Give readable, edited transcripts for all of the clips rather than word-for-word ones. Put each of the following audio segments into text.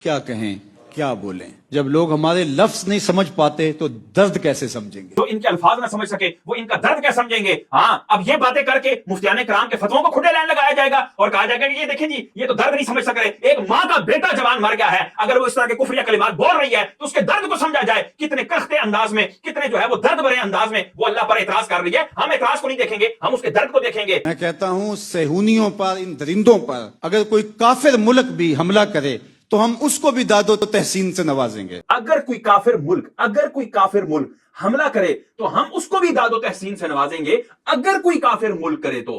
کیا کہیں کیا بولیں؟ جب لوگ ہمارے لفظ نہیں سمجھ پاتے تو درد کیسے سمجھیں گے؟ جو ان کے الفاظ نہ سمجھ سکے وہ ان کا درد کیا سمجھیں گے؟ ہاں، اب یہ باتیں کر کے مفتیان کرام کے فتووں کو کھٹے لائن لگایا جائے گا اور کہا جائے گا کہ یہ دیکھیں جی یہ تو درد نہیں سمجھ سک رہے، ایک ماں کا بیٹا جوان مر گیا ہے، اگر وہ اس طرح کے کفریہ کلمات بول رہی ہے تو اس کے درد کو سمجھا جائے، کتنے کختے انداز میں، کتنے جو ہے وہ درد بھرے انداز میں وہ اللہ پر اعتراض کر رہی ہے۔ ہم اعتراض کو نہیں دیکھیں گے، ہم اس کے درد کو دیکھیں گے۔ میں کہتا ہوں صہیونیوں پر، ان درندوں پر اگر کوئی کافر ملک بھی حملہ کرے تو ہم اس کو بھی داد و تحسین سے نوازیں گے۔ اگر کوئی کافر ملک حملہ کرے تو ہم اس کو بھی داد و تحسین سے نوازیں گے۔ اگر کوئی کافر ملک کرے تو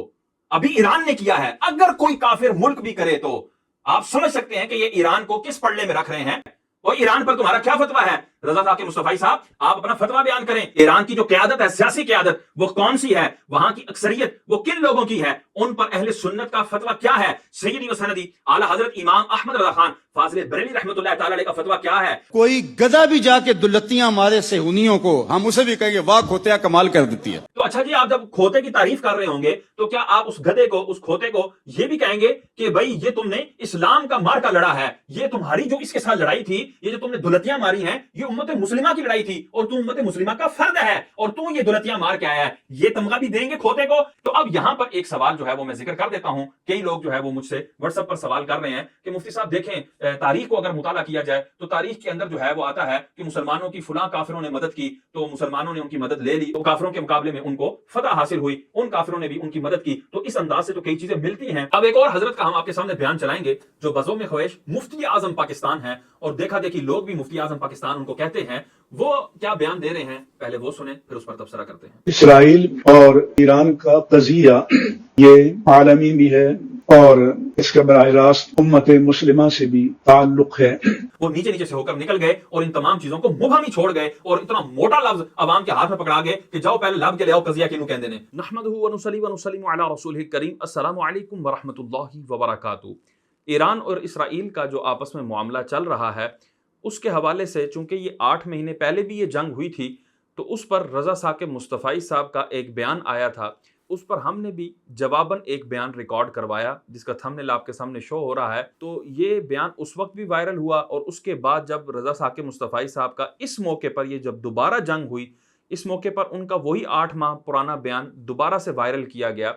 ابھی ایران نے کیا ہے، اگر کوئی کافر ملک بھی کرے تو آپ سمجھ سکتے ہیں کہ یہ ایران کو کس پڑلے میں رکھ رہے ہیں۔ اور ایران پر تمہارا کیا فتویٰ ہے؟ رضا ذاکر مصطفی صاحب آپ اپنا فتویٰ بیان کریں۔ ایران کی جو قیادت ہے، سیاسی قیادت، وہ کون سی ہے؟ وہاں کی اکثریت وہ کن لوگوں کی ہے؟ ان پر اہل سنت کا فتویٰ کیا ہے؟ سیدی و سندی اعلیٰ حضرت امام احمد رضا خان فاضل بریلوی رحمۃ اللہ تعالی علیہ کا فتویٰ کیا ہے؟ کوئی گدھا بھی جا کے دلتیاں مارے صہیونیوں کو، ہم اسے بھی کہیں گے واہ کھوتیا کمال کر دیتی ہے۔ تو اچھا جی، آپ جب کھوتے کی تعریف کر رہے ہوں گے تو کیا آپ اس گدھے کو، اس کھوتے کو یہ بھی کہیں گے کہ بھائی یہ تم نے اسلام کا مارکا لڑا ہے، یہ تمہاری جو اس کے ساتھ لڑائی تھی، یہ جو تم نے دلتیاں ماری ہیں، یہ امت مسلمہ کی لڑائی تھی اور تم امت مسلمہ کا فرد ہے اور تو یہ دلتیاں مار کے آیا ہے، یہ تمغہ بھی دیں گے کھوتے کو؟ تو اب یہاں پر ایک سوال جو ہے وہ میں ذکر کر دیتا ہوں۔ کئی لوگ جو ہے وہ مجھ سے واٹس ایپ پر سوال کر رہے ہیں کہ مفتی صاحب دیکھیں، تاریخ کو اگر مطالعہ کیا جائے تو تاریخ کے اندر جو ہے وہ آتا ہے کہ مسلمانوں کی فلاں کافروں نے مدد کی تو مسلمانوں نے ان کی مدد لے لی، تو کافروں کے مقابلے میں ان کو فتح حاصل ہوئی، ان کافروں نے بھی ان کی مدد کی، تو اس انداز سے تو کئی چیزیں ملتی ہیں۔ اب ایک اور حضرت کا ہم آپ کے سامنے بیان چلائیں گے جو بزم خویش مفتی اعظم پاکستان ہے، اور دیکھا دیکھی لوگ بھی مفتی اعظم پاکستان ان کو کہتے ہیں، وہ کیا بیان دے رہے ہیں پہلے وہ سنیں پھر اس پر تبصرہ کرتے ہیں۔ اسرائیل اور ایران کا قضیہ یہ عالمی بھی ہے اور اس کا براہ راست امت مسلمہ سے بھی تعلق ہے۔ وہ نیچے نیچے سے ہو کر نکل گئے اور ان تمام چیزوں کو مبہم ہی چھوڑ گئے اور اتنا موٹا لفظ عوام کے ہاتھ میں پکڑا گئے کہ جاؤ پہلے لب کے لے آؤ قضیہ کینو کہندے نے۔ نحمدہ ونصلی ونسلم علی رسولہ الکریم۔ السلام علیکم ورحمۃ اللہ وبرکاتہ۔ ایران اور اسرائیل کا جو آپس میں معاملہ چل رہا ہے اس کے حوالے سے، چونکہ یہ 8 مہینے پہلے بھی یہ جنگ ہوئی تھی، تو اس پر رضا ثاقب مصطفی صاحب کا ایک بیان آیا تھا، اس پر ہم نے بھی جواباً ایک بیان ریکارڈ کروایا جس کا تھمبنیل آپ کے سامنے شو ہو رہا ہے۔ تو یہ بیان اس وقت بھی وائرل ہوا اور اس کے بعد جب رضا ثاقب مصطفی صاحب کا اس موقع پر، یہ جب دوبارہ جنگ ہوئی، اس موقع پر ان کا وہی 8 ماہ پرانا بیان دوبارہ سے وائرل کیا گیا،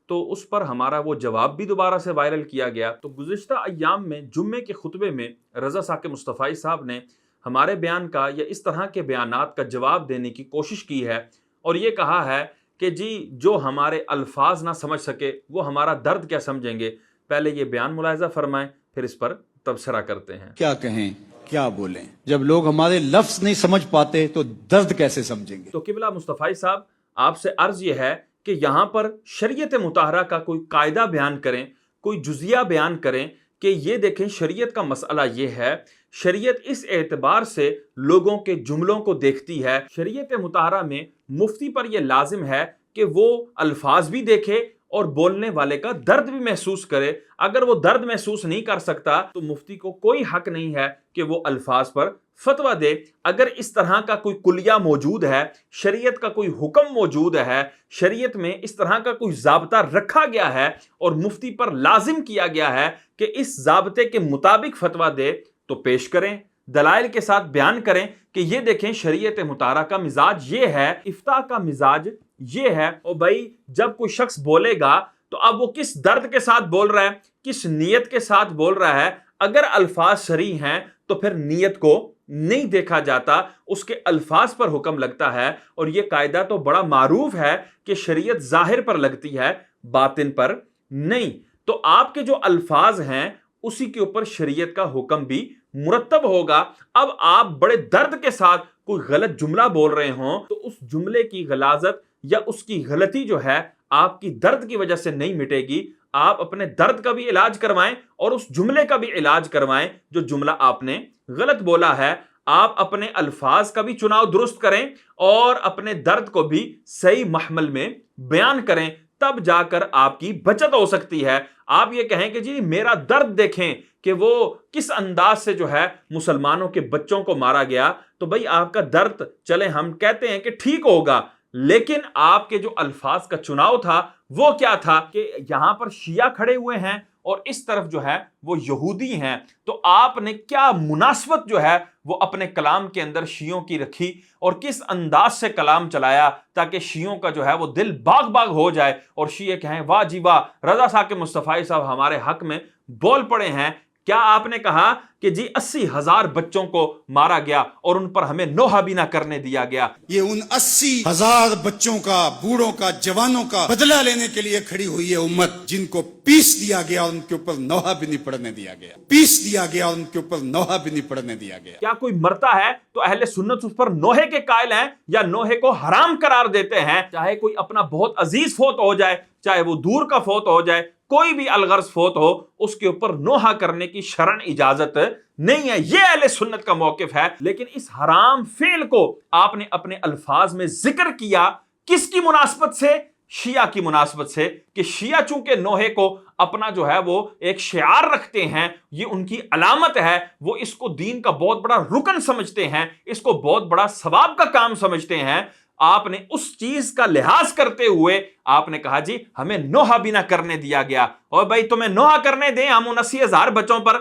تو اس پر ہمارا وہ جواب بھی دوبارہ سے وائرل کیا گیا۔ تو گزشتہ ایام میں جمعے کے خطبے میں رضا ثاقب مصطفی صاحب نے ہمارے بیان کا یا اس طرح کے بیانات کا جواب دینے کی کوشش کی ہے اور یہ کہا ہے کہ جی جو ہمارے الفاظ نہ سمجھ سکے وہ ہمارا درد کیا سمجھیں گے۔ پہلے یہ بیان ملاحظہ فرمائیں پھر اس پر تبصرہ کرتے ہیں۔ کیا کہیں کیا بولیں؟ جب لوگ ہمارے لفظ نہیں سمجھ پاتے تو درد کیسے سمجھیں گے؟ تو قبلہ مصطفی صاحب آپ سے عرض یہ ہے کہ یہاں پر شریعت مطہرہ کا کوئی قاعدہ بیان کریں، کوئی جزیہ بیان کریں کہ یہ دیکھیں شریعت کا مسئلہ یہ ہے، شریعت اس اعتبار سے لوگوں کے جملوں کو دیکھتی ہے، شریعت مطہرہ میں مفتی پر یہ لازم ہے کہ وہ الفاظ بھی دیکھے اور بولنے والے کا درد بھی محسوس کرے۔ اگر وہ درد محسوس نہیں کر سکتا تو مفتی کو کوئی حق نہیں ہے کہ وہ الفاظ پر فتویٰ دے۔ اگر اس طرح کا کوئی کلیہ موجود ہے، شریعت کا کوئی حکم موجود ہے، شریعت میں اس طرح کا کوئی ضابطہ رکھا گیا ہے اور مفتی پر لازم کیا گیا ہے کہ اس ضابطے کے مطابق فتویٰ دے تو پیش کریں، دلائل کے ساتھ بیان کریں کہ یہ دیکھیں شریعت مطہرہ کا مزاج یہ ہے، افتاء کا مزاج یہ ہے۔ اور بھائی جب کوئی شخص بولے گا تو اب وہ کس درد کے ساتھ بول رہا ہے، کس نیت کے ساتھ بول رہا ہے۔ اگر الفاظ صریح ہیں تو پھر نیت کو نہیں دیکھا جاتا، اس کے الفاظ پر حکم لگتا ہے، اور یہ قاعدہ تو بڑا معروف ہے کہ شریعت ظاہر پر لگتی ہے باطن پر نہیں۔ تو آپ کے جو الفاظ ہیں اسی کے اوپر شریعت کا حکم بھی مرتب ہوگا۔ اب آپ بڑے درد کے ساتھ کوئی غلط جملہ بول رہے ہوں تو اس جملے کی غلاظت یا اس کی غلطی جو ہے آپ کی درد کی وجہ سے نہیں مٹے گی۔ آپ اپنے درد کا بھی علاج کروائیں اور اس جملے کا بھی علاج کروائیں جو جملہ آپ نے غلط بولا ہے۔ آپ اپنے الفاظ کا بھی چناؤ درست کریں اور اپنے درد کو بھی صحیح محمل میں بیان کریں، تب جا کر آپ کی بچت ہو سکتی ہے۔ آپ یہ کہیں کہ جی میرا درد دیکھیں کہ وہ کس انداز سے جو ہے مسلمانوں کے بچوں کو مارا گیا، تو بھئی آپ کا درد چلے ہم کہتے ہیں کہ ٹھیک ہوگا، لیکن آپ کے جو الفاظ کا چناؤ تھا وہ کیا تھا کہ یہاں پر شیعہ کھڑے ہوئے ہیں اور اس طرف جو ہے وہ یہودی ہیں، تو آپ نے کیا مناسبت جو ہے وہ اپنے کلام کے اندر شیعوں کی رکھی اور کس انداز سے کلام چلایا تاکہ شیعوں کا جو ہے وہ دل باغ باغ ہو جائے اور شیعہ کہیں واہ جی واہ، رضا ثاقب مصطفی صاحب ہمارے حق میں بول پڑے ہیں۔ کیا آپ نے کہا کہ جی 80,000 بچوں کو مارا گیا اور ان پر ہمیں نوحہ بھی نہ کرنے دیا گیا؟ یہ ان 80,000 بچوں کا، بوڑھوں کا، جوانوں کا بدلہ لینے کے لیے کھڑی ہوئی ہے امت، جن کو پیس دیا گیا اور ان کے اوپر نوحہ بھی نہیں پڑھنے دیا گیا، پیس دیا گیا اور ان کے اوپر نوحہ بھی نہیں پڑھنے دیا گیا۔ کیا کوئی مرتا ہے تو اہل سنت اس پر نوحے کے قائل ہیں یا نوحے کو حرام قرار دیتے ہیں؟ چاہے کوئی اپنا بہت عزیز فوت ہو جائے، چاہے وہ دور کا فوت ہو جائے، کوئی بھی الغرض فوت ہو، اس کے اوپر نوحہ کرنے کی شرعن اجازت نہیں ہے۔ یہ اہل سنت کا موقف ہے۔ لیکن اس حرام فعل کو آپ نے اپنے الفاظ میں ذکر کیا کس کی مناسبت سے؟ شیعہ کی مناسبت سے، کہ شیعہ چونکہ نوحے کو اپنا جو ہے وہ ایک شعار رکھتے ہیں، یہ ان کی علامت ہے، وہ اس کو دین کا بہت بڑا رکن سمجھتے ہیں، اس کو بہت بڑا ثواب کا کام سمجھتے ہیں۔ آپ نے اس چیز کا لحاظ کرتے ہوئے آپ نے کہا جی ہمیں نوحہ بھی نہ کرنے دیا گیا، اور بھائی تمہیں نوحہ کرنے دیں ہم ان 80,000 بچوں پر؟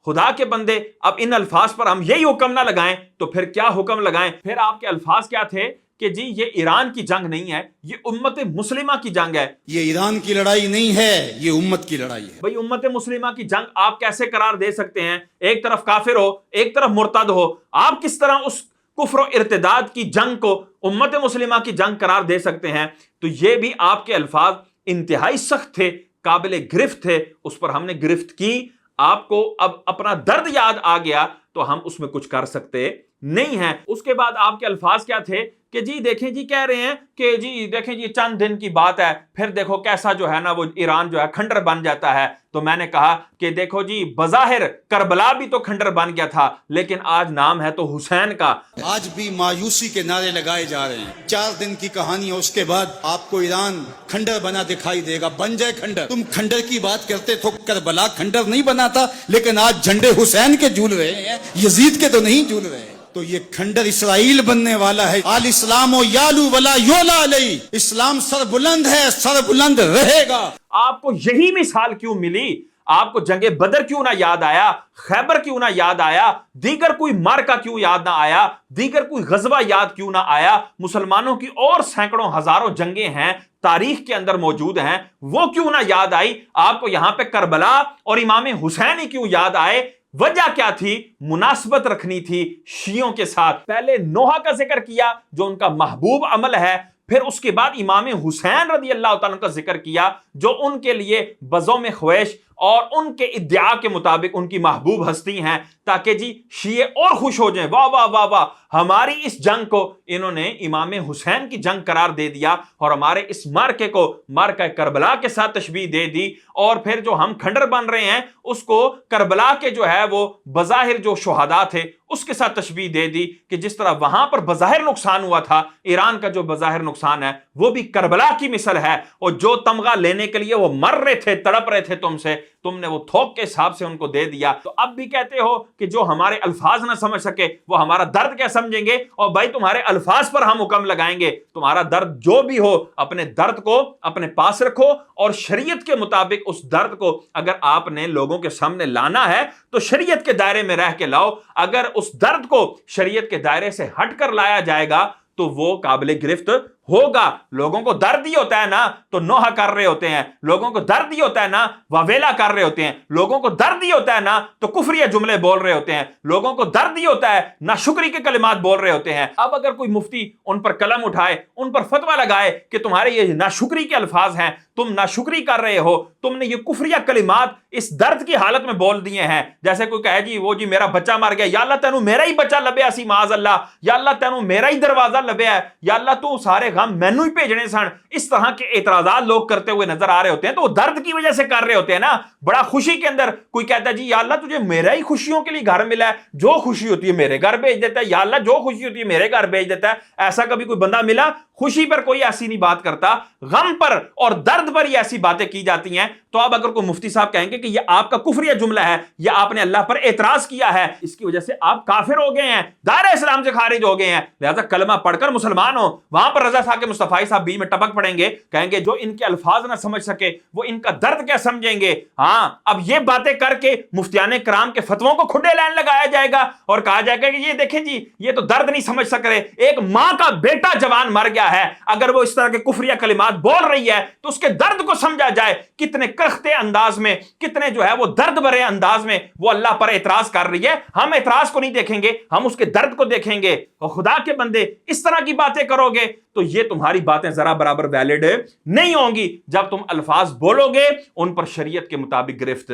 خدا کے بندے، اب ان الفاظ پر ہم یہی حکم نہ لگائیں تو پھر کیا حکم لگائیں؟ پھر آپ کے الفاظ کیا تھے کہ جی یہ ایران کی جنگ نہیں ہے، یہ امت مسلمہ کی جنگ ہے۔ یہ ایران کی لڑائی نہیں ہے، یہ امت کی لڑائی ہے۔ بھئی امت مسلمہ کی جنگ آپ کیسے قرار دے سکتے ہیں؟ ایک طرف کافر ہو، ایک طرف مرتد ہو، آپ کس طرح اس کفر و ارتداد کی جنگ کو امت مسلمہ کی جنگ قرار دے سکتے ہیں؟ تو یہ بھی آپ کے الفاظ انتہائی سخت تھے، قابل گرفت تھے، اس پر ہم نے گرفت کی۔ آپ کو اب اپنا درد یاد آ گیا تو ہم اس میں کچھ کر سکتے نہیں ہیں۔ اس کے بعد آپ کے الفاظ کیا تھے کہ جی دیکھیں جی کہہ رہے ہیں کہ جی دیکھیں جی چند دن کی بات ہے، پھر دیکھو کیسا جو ہے نا وہ ایران جو ہے کھنڈر بن جاتا ہے۔ تو میں نے کہا کہ دیکھو جی بظاہر کربلا بھی تو کھنڈر بن گیا تھا، لیکن آج نام ہے تو حسین کا۔ آج بھی مایوسی کے نعرے لگائے جا رہے ہیں۔ 4 دن کی کہانی ہے، اس کے بعد آپ کو ایران کھنڈر بنا دکھائی دے گا، بن جائے کھنڈر۔ تم کھنڈر کی بات کرتے تو کربلا کھنڈر نہیں بنا تھا، لیکن آج جھنڈے حسین کے جھول رہے ہیں، یزید کے تو نہیں جھول رہے ہیں۔ تو یہ کھنڈر اسرائیل بننے والا ہے۔ آل اسلام و یالو ولا یولا علیہ، اسلام سر بلند ہے، سر بلند رہے گا۔ آپ کو یہی مثال کیوں ملی؟ آپ کو جنگ بدر کیوں نہ یاد آیا؟ خیبر کیوں نہ یاد آیا؟ دیگر کوئی معرکہ کیوں یاد نہ آیا؟ دیگر کوئی غزوہ یاد کیوں نہ آیا؟ مسلمانوں کی اور سینکڑوں ہزاروں جنگیں ہیں، تاریخ کے اندر موجود ہیں، وہ کیوں نہ یاد آئی؟ آپ کو یہاں پہ کربلا اور امام حسین ہی کیوں یاد آئے؟ وجہ کیا تھی؟ مناسبت رکھنی تھی شیعوں کے ساتھ۔ پہلے نوحہ کا ذکر کیا جو ان کا محبوب عمل ہے، پھر اس کے بعد امام حسین رضی اللہ تعالیٰ کا ذکر کیا جو ان کے لیے بزوم خواہش اور ان کے ادعا کے مطابق ان کی محبوب ہستی ہیں، تاکہ جی شیعہ اور خوش ہو جائیں، واہ واہ واہ واہ، ہماری اس جنگ کو انہوں نے امام حسین کی جنگ قرار دے دیا اور ہمارے اس مارکے کو مارکہ کربلا کے ساتھ تشبیہ دے دی، اور پھر جو ہم کھنڈر بن رہے ہیں اس کو کربلا کے جو ہے وہ بظاہر جو شہداء تھے اس کے ساتھ تشبیہ دے دی کہ جس طرح وہاں پر بظاہر نقصان ہوا تھا، ایران کا جو بظاہر نقصان ہے وہ بھی کربلا کی مثل ہے، اور جو تمغہ لینے کے لیے وہ مر رہے تھے، تڑپ رہے تھے تم سے، تم نے وہ تھوک کے حساب سے ان کو دے دیا۔ تو اب بھی کہتے ہو کہ جو ہمارے الفاظ نہ سمجھ سکے وہ ہمارا درد کیا سمجھیں گے؟ اور بھائی تمہارے الفاظ پر ہم حکم لگائیں گے، تمہارا درد جو بھی ہو اپنے درد کو اپنے پاس رکھو، اور شریعت کے مطابق اس درد کو اگر آپ نے لوگوں کے سامنے لانا ہے تو شریعت کے دائرے میں رہ کے لاؤ۔ اگر اس درد کو شریعت کے دائرے سے ہٹ کر لایا جائے گا تو وہ قابل گرفت ہوگا۔ لوگوں کو درد ہی ہوتا ہے نا تو نوحہ کر رہے ہوتے ہیں، لوگوں کو درد ہی ہوتا ہے نا واویلا کر رہے ہوتے ہیں، لوگوں کو درد ہی ہوتا ہے نا تو کفریہ جملے بول رہے ہوتے ہیں، لوگوں کو درد ہی ہوتا ہے ناشکری کے کلمات بول رہے ہوتے ہیں۔ اب اگر کوئی مفتی ان پر قلم اٹھائے، ان پر فتویٰ لگائے کہ تمہارے یہ ناشکری کے الفاظ ہیں، تم ناشکری کر رہے ہو، تم نے یہ کفریہ کلمات اس درد کی حالت میں بول دیے ہیں، جیسے کوئی کہے جی وہ جی میرا بچہ مر گیا، یا اللہ تینوں میرا ہی بچہ لبیا سی معاذ اللہ، یا اللہ تینوں میرا ہی دروازہ لبیا ہے، یا اللہ تو سارے غم مینوں ہی بھیجنے سن۔ اس طرح کے اعتراضات لوگ کرتے ہوئے نظر آ رہے ہوتے ہیں تو وہ درد کی وجہ سے کر رہے ہوتے ہیں نا۔ بڑا خوشی کے اندر کوئی کہتا ہے جی یا اللہ تجھے میرا ہی خوشیوں کے لیے گھر ملا ہے، جو خوشی ہوتی ہے میرے گھر بھیج دیتا ہے، یا اللہ جو خوشی ہوتی ہے میرے گھر بھیج دیتا ہے۔ ایسا کبھی کوئی بندہ ملا؟ خوشی پر کوئی ایسی نہیں بات کرتا, غم پر اور درد پر یہ ایسی باتیں کی جاتی ہیں. تو اب اگر کوئی مفتی صاحب کہیں گے کہ یہ آپ کا کفریہ جملہ ہے یا آپ نے اللہ پر اعتراض کیا ہے, اس کی وجہ سے آپ کافر ہو گئے ہیں, دائرہ اسلام سے خارج ہو گئے ہیں, لہذا کلمہ پڑھ کر مسلمان ہو. وہاں پر رضا ثاقب مصطفی صاحب بیچ میں ٹپک پڑیں گے, کہیں گے جو ان کے الفاظ نہ سمجھ سکے وہ ان کا درد کیا سمجھیں گے. ہاں, اب یہ باتیں کر کے مفتیان کرام کے فتووں کو کھڈے لائن لگایا جائے گا اور کہا جائے گا کہ یہ دیکھیں جی یہ تو درد نہیں سمجھ سک رہے. ایک ماں کا بیٹا جوان مر گیا ہے, اگر وہ اس طرح کے کفریہ کلمات بول رہی ہے تو اس کے درد کو سمجھا جائے. کتنے کرختے انداز میں, کتنے جو ہے وہ درد بھرے انداز میں وہ اللہ پر اعتراض کر رہی ہے. ہم اعتراض کو نہیں دیکھیں گے, ہم اس کے درد کو دیکھیں گے. اور خدا کے بندے اس طرح کی باتیں کرو گے تو یہ تمہاری باتیں ذرا برابر ویلڈ نہیں ہوں گی. جب تم الفاظ بولو گے ان پر شریعت کے مطابق گرفت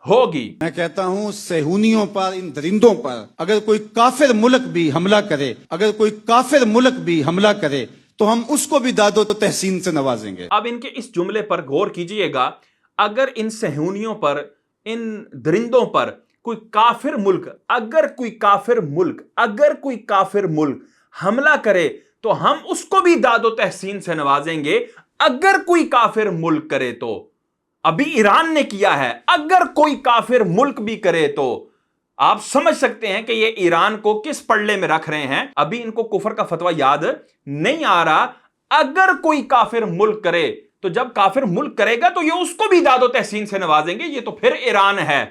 ہوگی. میں کہتا ہوں صہیونیوں پر, ان درندوں پر اگر کوئی کافر ملک بھی حملہ کرے, اگر کوئی کافر ملک بھی حملہ کرے تو ہم اس کو بھی داد و تحسین سے نوازیں گے. اب ان کے اس جملے پر غور کیجئے گا. اگر ان صہیونیوں پر, ان درندوں پر کوئی کافر ملک, اگر کوئی کافر ملک حملہ کرے تو ہم اس کو بھی داد و تحسین سے نوازیں گے. اگر کوئی کافر ملک کرے تو, ابھی ایران نے کیا ہے, اگر کوئی کافر ملک بھی کرے تو آپ سمجھ سکتے ہیں کہ یہ ایران کو کس پڑلے میں رکھ رہے ہیں. ابھی ان کو کفر کا فتویٰ یاد نہیں آ رہا. اگر کوئی کافر ملک کرے تو جب کافر ملک کرے گا تو یہ اس کو بھی داد و تحسین سے نوازیں گے. یہ تو پھر ایران ہے.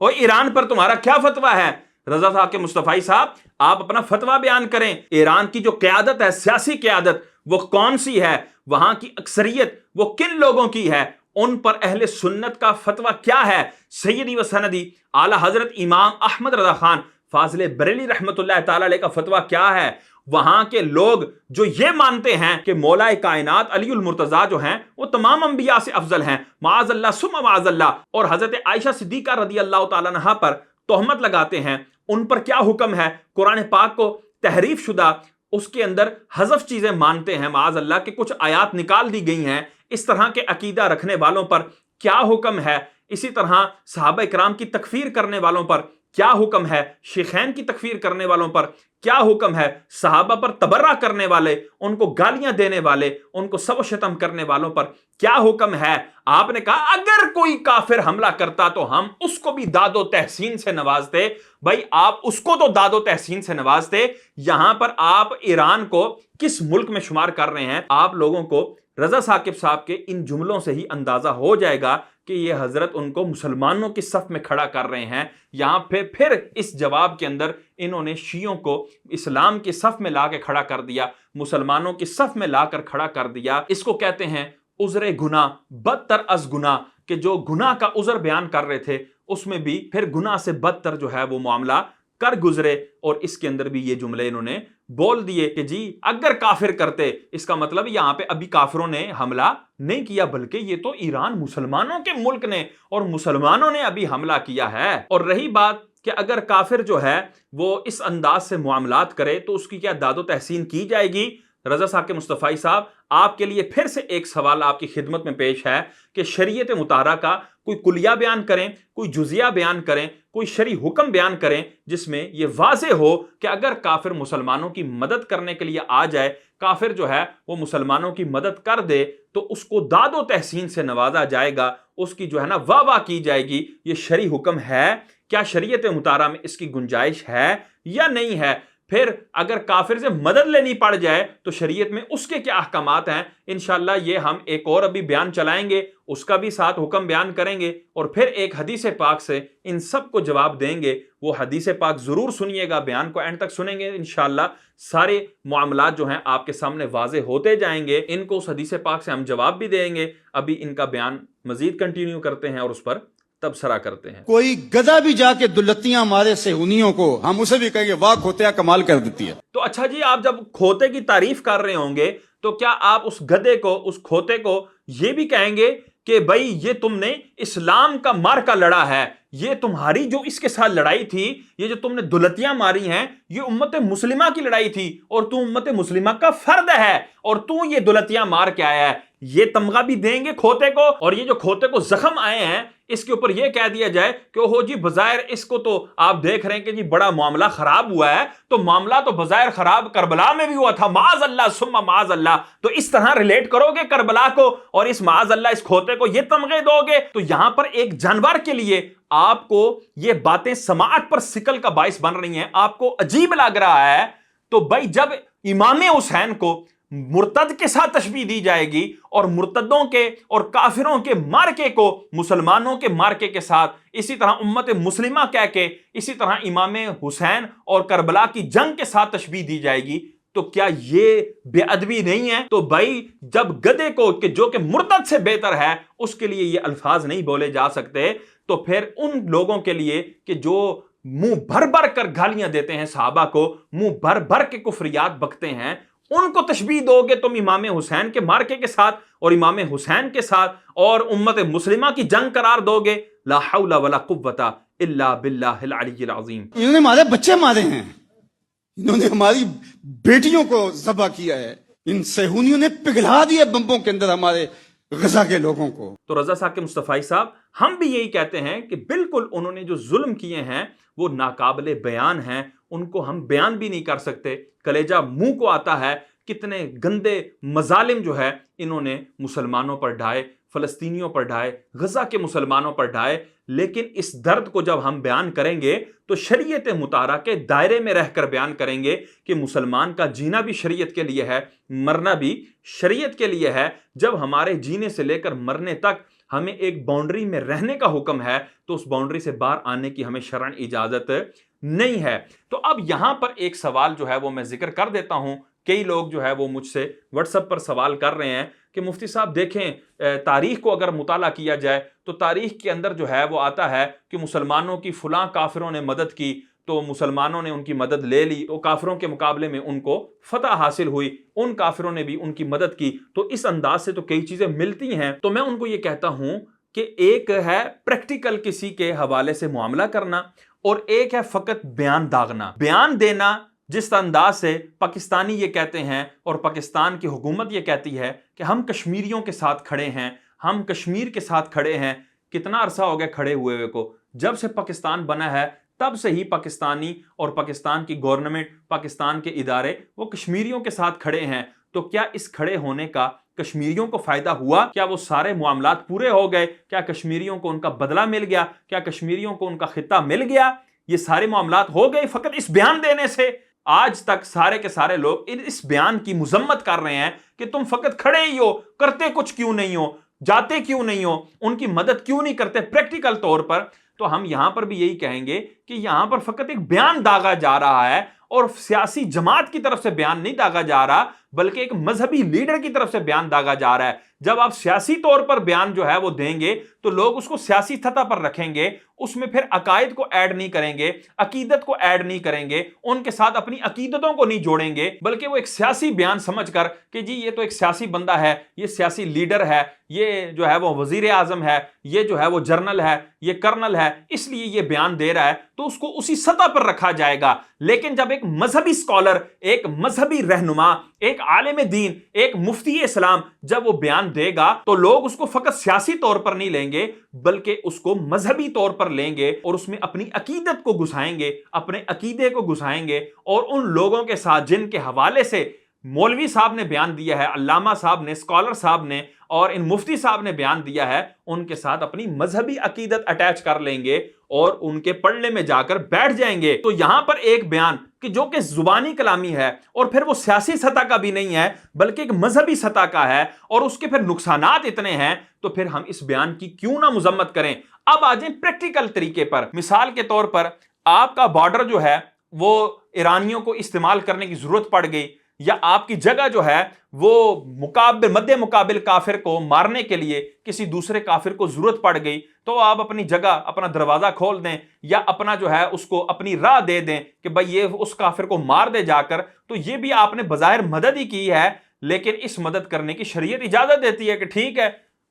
اور ایران پر تمہارا کیا فتویٰ ہے؟ رضا ثاقب مصطفی صاحب آپ اپنا فتویٰ بیان کریں. ایران کی جو قیادت ہے, سیاسی قیادت, وہ کون سی ہے؟ وہاں کی اکثریت وہ کن لوگوں کی ہے؟ ان پر اہل سنت کا فتویٰ کیا ہے؟ سیدی و سندی اعلی حضرت امام احمد رضا خان فاضل بریلی رحمت اللہ تعالی علیہ کا فتویٰ کیا ہے؟ وہاں کے لوگ جو یہ مانتے ہیں کہ مولا کائنات علی المرتضیٰ جو ہیں وہ تمام انبیاء سے افضل ہیں, معاذ اللہ ثم معاذ اللہ, اور حضرت عائشہ صدیقہ رضی اللہ تعالیٰ عنہا پر تہمت لگاتے ہیں. ان پر کیا حکم ہے؟ قرآن پاک کو تحریف شدہ, اس کے اندر حذف چیزیں مانتے ہیں معاذ اللہ کہ کچھ آیات نکال دی گئی ہیں. اس طرح کے عقیدہ رکھنے والوں پر کیا حکم ہے؟ اسی طرح صحابہ اکرام کی تکفیر کرنے والوں پر کیا حکم ہے؟ شیخین کی تکفیر کرنے والوں پر کیا حکم ہے؟ صحابہ پر تبرہ کرنے والے, ان کو گالیاں دینے والے, ان کو سب و شتم کرنے والوں پر کیا حکم ہے؟ آپ نے کہا اگر کوئی کافر حملہ کرتا تو ہم اس کو بھی داد و تحسین سے نوازتے. بھائی آپ اس کو تو داد و تحسین سے نوازتے, یہاں پر آپ ایران کو کس ملک میں شمار کر رہے ہیں؟ آپ لوگوں کو رضا ثاقب صاحب کے ان جملوں سے ہی اندازہ ہو جائے گا کہ یہ حضرت ان کو مسلمانوں کی صف میں کھڑا کر رہے ہیں. یہاں پھر اس جواب کے اندر انہوں نے شیعوں کو اسلام کی صف میں لا کے کھڑا کر دیا, مسلمانوں کی صف میں لا کر کھڑا کر دیا. اس کو کہتے ہیں عذر گناہ بدتر از گناہ, کہ جو گناہ کا عذر بیان کر رہے تھے اس میں بھی پھر گناہ سے بدتر جو ہے وہ معاملہ کر گزرے. اور اس کے اندر بھی یہ جملے انہوں نے بول دیے کہ جی اگر کافر کرتے, اس کا مطلب یہاں پہ ابھی کافروں نے حملہ نہیں کیا, بلکہ یہ تو ایران مسلمانوں کے ملک نے اور مسلمانوں نے ابھی حملہ کیا ہے. اور رہی بات کہ اگر کافر جو ہے وہ اس انداز سے معاملات کرے تو اس کی کیا داد و تحسین کی جائے گی؟ رضا ثاقب مصطفی صاحب آپ کے لیے پھر سے ایک سوال آپ کی خدمت میں پیش ہے کہ شریعت مطہرہ کا کوئی کلیہ بیان کریں, کوئی جزیہ بیان کریں, کوئی شرعی حکم بیان کریں جس میں یہ واضح ہو کہ اگر کافر مسلمانوں کی مدد کرنے کے لیے آ جائے, کافر جو ہے وہ مسلمانوں کی مدد کر دے تو اس کو داد و تحسین سے نوازا جائے گا, اس کی جو ہے نا واہ واہ کی جائے گی. یہ شرعی حکم ہے کیا؟ شریعت مطہرہ میں اس کی گنجائش ہے یا نہیں ہے؟ پھر اگر کافر سے مدد لینی پڑ جائے تو شریعت میں اس کے کیا احکامات ہیں؟ انشاءاللہ یہ ہم ایک اور ابھی بیان چلائیں گے, اس کا بھی ساتھ حکم بیان کریں گے, اور پھر ایک حدیث پاک سے ان سب کو جواب دیں گے. وہ حدیث پاک ضرور سنیے گا, بیان کو اینڈ تک سنیں گے, انشاءاللہ سارے معاملات جو ہیں آپ کے سامنے واضح ہوتے جائیں گے. ان کو اس حدیث پاک سے ہم جواب بھی دیں گے. ابھی ان کا بیان مزید کنٹینیو کرتے ہیں اور اس پر تبصرہ کرتے ہیں. کوئی گدھا بھی جا کے دلتیاں مارے صہیونیوں کو, ہم اسے بھی کہیں گے واہ کھوتیا کمال کر دیتی ہے. تو اچھا جی, آپ جب کھوتے کی تعریف کر رہے ہوں گے تو کیا آپ اس گدھے کو, اس کھوتے کو یہ بھی کہیں گے کہ بھائی یہ تم نے اسلام کا مارکا لڑا ہے, یہ تمہاری جو اس کے ساتھ لڑائی تھی, یہ جو تم نے دلتیاں ماری ہیں, یہ امت مسلمہ کی لڑائی تھی اور تو امت مسلمہ کا فرد ہے اور تو یہ دلتیاں مار کے آیا ہے, یہ تمغہ بھی دیں گے کھوتے کو؟ اور یہ جو کھوتے کو زخم آئے ہیں اس کے اوپر یہ کہہ دیا جائے کہ اوہو جی بظاہر اس کو تو آپ دیکھ رہے ہیں کہ جی بڑا معاملہ خراب ہوا ہے، تو معاملہ تو بظاہر خراب کربلا میں بھی ہوا تھا، معاذ اللہ ثم معاذ اللہ، تو اس طرح ریلیٹ کرو گے کربلا کو اور اس معاذ اللہ اس کھوتے کو یہ تمغے دو گے؟ تو یہاں پر ایک جانور کے لیے آپ کو یہ باتیں سماعت پر سکل کا باعث بن رہی ہیں، آپ کو عجیب لگ رہا ہے۔ تو بھائی جب امام حسین کو مرتد کے ساتھ تشبیہ دی جائے گی اور مرتدوں کے اور کافروں کے مارکے کو مسلمانوں کے مارکے کے ساتھ، اسی طرح امت مسلمہ کہہ کے، اسی طرح امام حسین اور کربلا کی جنگ کے ساتھ تشبیہ دی جائے گی، تو کیا یہ بے ادبی نہیں ہے؟ تو بھائی جب گدھے کو کہ جو کہ مرتد سے بہتر ہے اس کے لیے یہ الفاظ نہیں بولے جا سکتے، تو پھر ان لوگوں کے لیے کہ جو منہ بھر بھر کر گالیاں دیتے ہیں صحابہ کو، منہ بھر بھر کے کفریات بکتے ہیں، ان کو تشبیہ دو گے تم امام حسین کے مارکے کے ساتھ اور امام حسین کے ساتھ اور امت مسلمہ کی جنگ قرار دو گے؟ لا حول ولا قوت الا باللہ العلی العظیم۔ انہوں نے ہمارے بچے مارے ہیں، انہوں نے ہماری بیٹیوں کو ذبح کیا ہے، ان صہیونیوں نے پگھلا دیا بمبوں کے اندر ہمارے غزہ کے لوگوں کو۔ تو رضا ثاقب مصطفی صاحب، ہم بھی یہی کہتے ہیں کہ بالکل انہوں نے جو ظلم کیے ہیں وہ ناقابل بیان ہیں، ان کو ہم بیان بھی نہیں کر سکتے، کلیجہ منہ کو آتا ہے کتنے گندے مظالم جو ہے انہوں نے مسلمانوں پر ڈھائے، فلسطینیوں پر ڈھائے، غزہ کے مسلمانوں پر ڈھائے۔ لیکن اس درد کو جب ہم بیان کریں گے تو شریعت مطہرہ کے دائرے میں رہ کر بیان کریں گے کہ مسلمان کا جینا بھی شریعت کے لیے ہے، مرنا بھی شریعت کے لیے ہے۔ جب ہمارے جینے سے لے کر مرنے تک ہمیں ایک باؤنڈری میں رہنے کا حکم ہے تو اس باؤنڈری سے باہر آنے کی ہمیں شرعن اجازت نہیں ہے۔ تو اب یہاں پر ایک سوال جو ہے وہ میں ذکر کر دیتا ہوں، کئی لوگ جو ہے وہ مجھ سے واٹس ایپ پر سوال کر رہے ہیں کہ مفتی صاحب دیکھیں تاریخ کو اگر مطالعہ کیا جائے تو تاریخ کے اندر جو ہے وہ آتا ہے کہ مسلمانوں کی فلاں کافروں نے مدد کی تو مسلمانوں نے ان کی مدد لے لی، تو کافروں کے مقابلے میں ان کو فتح حاصل ہوئی، ان کافروں نے بھی ان کی مدد کی۔ تو اس انداز سے تو کئی چیزیں ملتی ہیں۔ تو میں ان کو یہ کہتا ہوں کہ ایک ہے پریکٹیکل کسی کے حوالے سے معاملہ کرنا اور ایک ہے فقط بیان داغنا، بیان دینا جس انداز سے پاکستانی یہ کہتے ہیں اور پاکستان کی حکومت یہ کہتی ہے کہ ہم کشمیریوں کے ساتھ کھڑے ہیں، ہم کشمیر کے ساتھ کھڑے ہیں۔ کتنا عرصہ ہو گیا کھڑے ہوئے کو؟ جب سے پاکستان بنا ہے تب سے ہی پاکستانی اور پاکستان کی گورنمنٹ، پاکستان کے ادارے وہ کشمیریوں کے ساتھ کھڑے ہیں۔ تو کیا اس کھڑے ہونے کا کشمیریوں کو فائدہ ہوا؟ کیا وہ سارے معاملات پورے ہو گئے؟ کیا کشمیریوں کو ان کا بدلہ مل گیا؟ کیا کشمیریوں کو ان کا خطہ مل گیا؟ یہ سارے معاملات ہو گئے فقط اس بیان دینے سے؟ آج تک سارے کے سارے لوگ اس بیان کی مذمت کر رہے ہیں کہ تم فقط کھڑے ہی ہو، کرتے کچھ کیوں نہیں ہو، جاتے کیوں نہیں ہو، ان کی مدد کیوں نہیں کرتے پریکٹیکل طور پر۔ تو ہم یہاں پر بھی یہی کہیں گے کہ یہاں پر فقط ایک بیان داغا جا رہا ہے اور سیاسی جماعت کی طرف سے بیان نہیں داغا جا رہا بلکہ ایک مذہبی لیڈر کی طرف سے بیان داغا جا رہا ہے۔ جب آپ سیاسی طور پر بیان جو ہے وہ دیں گے تو لوگ اس کو سیاسی سطح پر رکھیں گے، اس میں پھر عقائد کو ایڈ نہیں کریں گے، عقیدت کو ایڈ نہیں کریں گے، ان کے ساتھ اپنی عقیدتوں کو نہیں جوڑیں گے، بلکہ وہ ایک سیاسی بیان سمجھ کر کہ جی یہ تو ایک سیاسی بندہ ہے، یہ سیاسی لیڈر ہے، یہ جو ہے وہ وزیر اعظم ہے، یہ جو ہے وہ جنرل ہے، یہ کرنل ہے، اس لیے یہ بیان دے رہا ہے، تو اس کو اسی سطح پر رکھا جائے گا۔ لیکن جب ایک مذہبی اسکالر، ایک مذہبی رہنما، ایک عالم دین، ایک مفتی اسلام جب وہ بیان دے گا تو لوگ اس کو فقط سیاسی طور پر نہیں لیں گے بلکہ اس کو مذہبی طور پر لیں گے اور اس میں اپنی عقیدت کو گھسائیں گے، اپنے عقیدے کو گھسائیں گے، اور ان لوگوں کے ساتھ جن کے حوالے سے مولوی صاحب نے بیان دیا ہے، علامہ صاحب نے، اسکالر صاحب نے اور ان مفتی صاحب نے بیان دیا ہے، ان کے ساتھ اپنی مذہبی عقیدت اٹیچ کر لیں گے اور ان کے پلڑے میں جا کر بیٹھ جائیں گے۔ تو یہاں پر ایک بیان کہ جو کہ زبانی کلامی ہے اور پھر وہ سیاسی سطح کا بھی نہیں ہے بلکہ ایک مذہبی سطح کا ہے اور اس کے پھر نقصانات اتنے ہیں، تو پھر ہم اس بیان کی کیوں نہ مذمت کریں۔ اب آ جائیں پریکٹیکل طریقے پر۔ مثال کے طور پر آپ کا بارڈر جو ہے وہ ایرانیوں کو استعمال کرنے کی ضرورت پڑ گئی، یا آپ کی جگہ جو ہے وہ مد مقابل کافر کو مارنے کے لیے کسی دوسرے کافر کو ضرورت پڑ گئی، تو آپ اپنی جگہ اپنا دروازہ کھول دیں یا اپنا جو ہے اس کو اپنی راہ دے دیں کہ بھائی یہ اس کافر کو مار دے جا کر، تو یہ بھی آپ نے بظاہر مدد ہی کی ہے، لیکن اس مدد کرنے کی شریعت اجازت دیتی ہے کہ ٹھیک ہے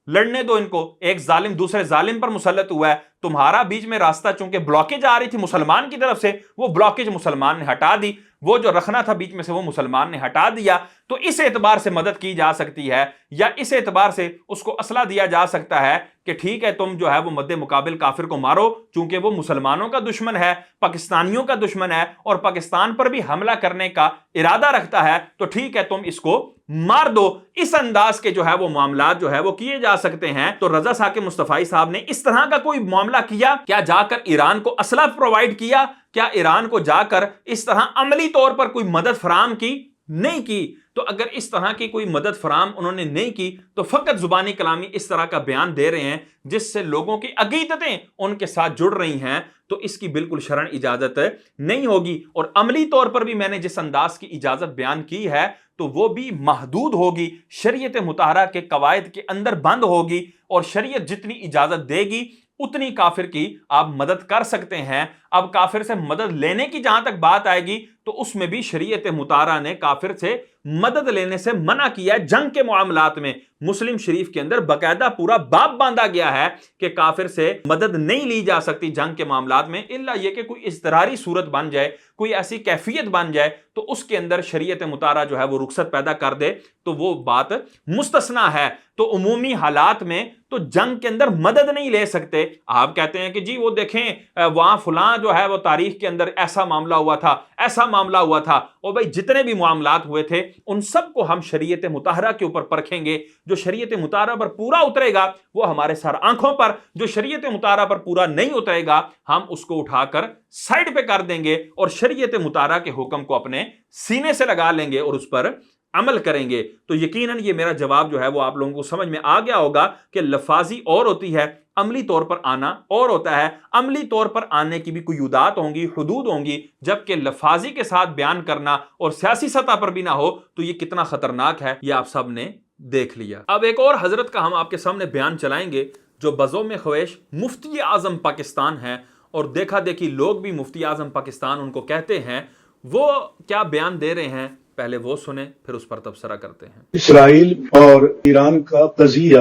لڑنے دو ان کو، ایک ظالم دوسرے ظالم پر مسلط ہوا ہے تمہارا بیچ میں راستہ چونکہ بلاکیج آ رہی تھی مسلمان کی طرف سے، وہ بلاکیج مسلمان نے ہٹا دی، وہ جو رکھنا تھا بیچ میں سے وہ مسلمان نے ہٹا دیا، تو اس اعتبار سے مدد کی جا سکتی ہے، یا اس اعتبار سے اس کو اسلحہ دیا جا سکتا ہے کہ ٹھیک ہے تم جو ہے وہ مد مقابل کافر کو مارو، چونکہ وہ مسلمانوں کا دشمن ہے، پاکستانیوں کا دشمن ہے، اور پاکستان پر بھی حملہ کرنے کا ارادہ رکھتا ہے، تو ٹھیک ہے تم اس کو مار دو۔ اس انداز کے جو ہے وہ معاملات جو ہے وہ کیے جا سکتے ہیں۔ تو رضا ثاقب مصطفی صاحب نے اس طرح کا کوئی معاملہ کیا؟ کیا جا کر ایران کو اسلحہ پرووائڈ کیا؟ کیا ایران کو جا کر اس طرح عملی طور پر کوئی مدد فراہم کی؟ نہیں کی۔ تو اگر اس طرح کی کوئی مدد فراہم انہوں نے نہیں کی تو فقط زبانی کلامی اس طرح کا بیان دے رہے ہیں جس سے لوگوں کی عقیدتیں ان کے ساتھ جڑ رہی ہیں، تو اس کی بالکل شرعن اجازت نہیں ہوگی، اور عملی طور پر بھی میں نے جس انداز کی اجازت بیان کی ہے تو وہ بھی محدود ہوگی، شریعت مطہرہ کے قواعد کے اندر بند ہوگی، اور شریعت جتنی اجازت دے گی اتنی کافر کی آپ مدد کر سکتے ہیں۔ اب کافر سے مدد لینے کی جہاں تک بات آئے گی تو اس میں بھی شریعت مطہرہ نے کافر سے مدد لینے سے منع کیا ہے۔ جنگ کے معاملات میں مسلم شریف کے اندر باقاعدہ پورا باب باندھا گیا ہے کہ کافر سے مدد نہیں لی جا سکتی جنگ کے معاملات میں، الا یہ کہ کوئی اضطراری صورت بن جائے، کوئی ایسی کیفیت بن جائے تو اس کے اندر شریعت مطہرہ جو ہے وہ رخصت پیدا کر دے تو وہ بات مستثنا ہے۔ تو عمومی حالات میں تو جنگ کے اندر مدد نہیں لے سکتے۔ آپ کہتے ہیں کہ جی وہ دیکھیں وہاں فلاں جو ہے وہ تاریخ کے اندر ایسا معاملہ ہوا تھا، ایسا معاملہ ہوا تھا، اور بھائی جتنے بھی معاملات ہوئے تھے ان سب کو ہم شریعت مطہرہ کے اوپر پرکھیں گے۔ جو شریعت مطہرہ پر پورا اترے گا وہ ہمارے سر آنکھوں پر، جو شریعت مطہرہ پر پورا نہیں اترے گا ہم اس کو اٹھا کر سائڈ پہ کر دیں گے اور شریعت مطہرہ کے حکم کو اپنے سینے سے لگا لیں گے اور اس پر عمل کریں گے۔ تو یقیناً یہ میرا جواب جو ہے وہ آپ لوگوں کو سمجھ میں آ گیا ہوگا کہ لفاظی اور ہوتی ہے، عملی طور پر آنا اور ہوتا ہے۔ عملی طور پر آنے کی بھی کوئی قیودات ہوں گی، حدود ہوں گی، جبکہ لفاظی کے ساتھ بیان کرنا اور سیاسی سطح پر بھی نہ ہو تو یہ کتنا خطرناک ہے یہ آپ سب نے دیکھ لیا۔ اب ایک اور حضرت کا ہم آپ کے سامنے بیان چلائیں گے جو بزوم خواہش مفتی اعظم پاکستان ہیں، اور دیکھا دیکھی لوگ بھی مفتی اعظم پاکستان ان کو کہتے ہیں۔ وہ کیا بیان دے رہے ہیں پہلے وہ سنیں پھر اس پر تبصرہ کرتے ہیں۔ اسرائیل اور ایران کا قضیہ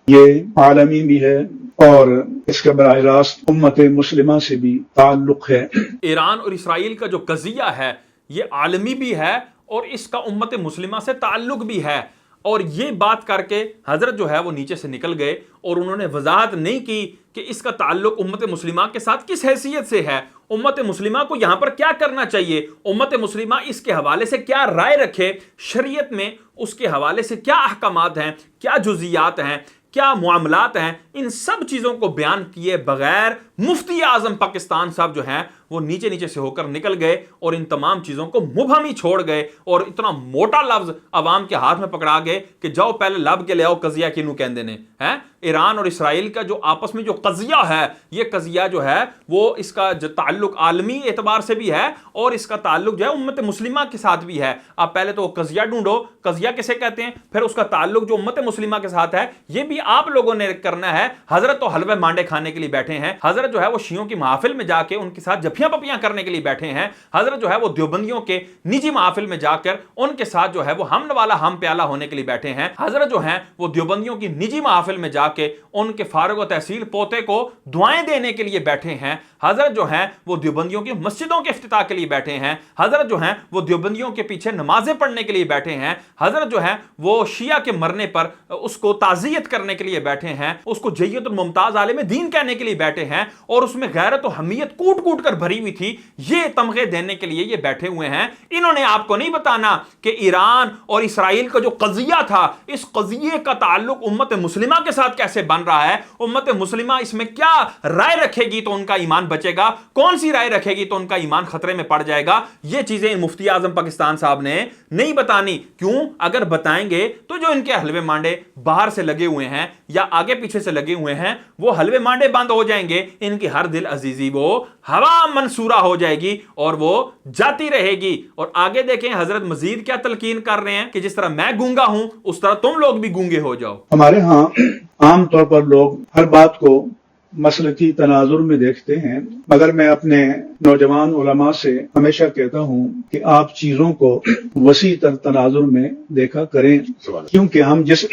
یہ عالمی بھی ہے اور اس کا براہ راست امت مسلمہ سے بھی تعلق ہے۔ ایران اور اسرائیل کا جو قضیہ ہے یہ عالمی بھی ہے اور اس کا امت مسلمہ سے تعلق بھی ہے، اور یہ بات کر کے حضرت جو ہے وہ نیچے سے نکل گئے اور انہوں نے وضاحت نہیں کی کہ اس کا تعلق امت مسلمہ کے ساتھ کس حیثیت سے ہے، امت مسلمہ کو یہاں پر کیا کرنا چاہیے، امت مسلمہ اس کے حوالے سے کیا رائے رکھے، شریعت میں اس کے حوالے سے کیا احکامات ہیں، کیا جزیات ہیں، کیا معاملات ہیں۔ ان سب چیزوں کو بیان کیے بغیر مفتی اعظم پاکستان صاحب جو ہیں وہ نیچے نیچے سے ہو کر نکل گئے اور ان تمام چیزوں کو مبہم ہی چھوڑ گئے، اور اتنا موٹا لفظ عوام کے ہاتھ میں پکڑا گئے کہ جاؤ پہلے لب کے لے آؤ قضیہ کینوں کہندے نے ہیں۔ ایران اور اسرائیل کا جو آپس میں جو قضیہ ہے یہ قضیہ جو ہے وہ اس کا جو تعلق عالمی اعتبار سے بھی ہے اور اس کا تعلق جو ہے امت مسلمہ کے ساتھ بھی ہے۔ آپ پہلے تو قضیہ ڈھونڈو، قضیہ کسے کہتے ہیں، پھر اس کا تعلق جو امت مسلمہ کے ساتھ ہے یہ بھی آپ لوگوں نے کرنا ہے۔ حضرت تو حلوے مانڈے کھانے کے لیے بیٹھے ہیں، حضرت جو ہے وہ شیعوں کی محافل میں جا کے ان کے ساتھ جھپیاں پپیاں کرنے کے لیے بیٹھے ہیں، حضرت جو ہے وہ دیوبندیوں کے نجی محافل میں جا کر ان کے ساتھ جو ہے وہ ہم نوالا ہم پیالہ ہونے کے لیے بیٹھے ہیں، حضرت جو ہیں وہ دیوبندیوں کی نجی محافل میں جا کے ان کے فارغ و تحصیل پوتے کو دعائیں دینے کے لیے بیٹھے ہیں، حضرت جو ہیں وہ دیوبندیوں کی مسجدوں کے افتتاح کے لیے بیٹھے ہیں، حضرت جو ہیں وہ دیوبندیوں کے پیچھے نمازیں پڑھنے کے لیے بیٹھے ہیں، حضرت جو ہیں وہ شیعہ کے مرنے پر اس کو تعزیت کرنے کے لیے بیٹھے ہیں، اس کو جیت الممتاز عالم دین کہنے کے لیے بیٹھے ہیں، اور اس میں غیرت و حمیت کوٹ کوٹ کر بھری ہوئی تھی، یہ تمغے دینے کے لیے یہ بیٹھے ہوئے ہیں۔ انہوں نے آپ کو نہیں بتانا کہ ایران اور اسرائیل کا جو قضیہ تھا اس قضیے کا تعلق امت مسلمہ کے ساتھ کیسے بن رہا ہے، امت مسلمہ اس میں کیا رائے رکھے گی تو ان کا ایمان بچے گا، کون سی رائے رکھے گی تو ان کا ایمان خطرے میں پڑ جائے گا۔ یہ چیزیں مفتی اعظم پاکستان صاحب نے نہیں بتانی۔ کیوں؟ اگر بتائیں گے تو جو ان کے حلوے مانڈے باہر سے لگے ہوئے ہیں یا آگے پیچھے سے لگے ہوئے ہیں وہ حلوے مانڈے بند ہو جائیں گے، ان کی ہر دل عزیزی وہ ہوا منصورہ ہو جائے گی اور وہ جاتی رہے گی۔ اور آگے دیکھیں حضرت مزید کیا تلقین کر رہے ہیں کہ جس طرح میں گونگا ہوں اس طرح تم لوگ بھی گونگے ہو جاؤ۔ ہمارے ہاں عام طور پر لوگ ہر بات کو مسلکی تناظر میں دیکھتے ہیں، مگر میں اپنے نوجوان علماء سے ہمیشہ کہتا ہوں کہ آپ چیزوں کو وسیع تر تناظر میں دیکھا کریں، کیونکہ ہم جس